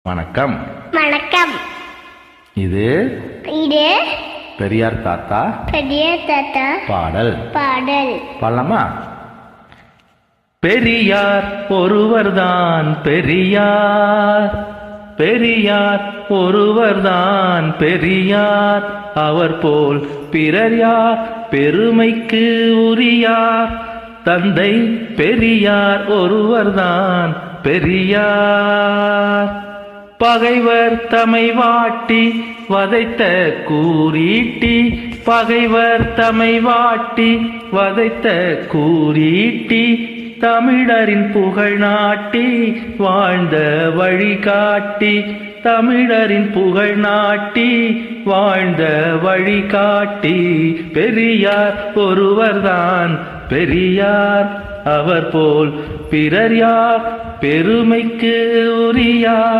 வணக்கம். வணக்கம். இது இது பெரியார் தாத்தா பாடல் பாடலாமா? பெரியார் ஒருவர்தான் பெரியார், பெரியார் ஒருவர்தான் பெரியார், அவர் போல் பிறர் யார் பெருமைக்கு உரியார், தந்தை பெரியார் ஒருவர்தான் பெரியார். பகைவர் தமை வாட்டி வதைத்த கூரீட்டி, பகைவர் தமை வாட்டி வதைத்த கூரீட்டி, தமிழரின் புகழ் நாட்டி வாழ்ந்த வழிகாட்டி, தமிழரின் புகழ் நாட்டி வாழ்ந்த வழிகாட்டி, பெரியார் ஒருவர்தான் பெரியார், அவர் போல் பிறர் யார் பெருமைக்கு உரியார்.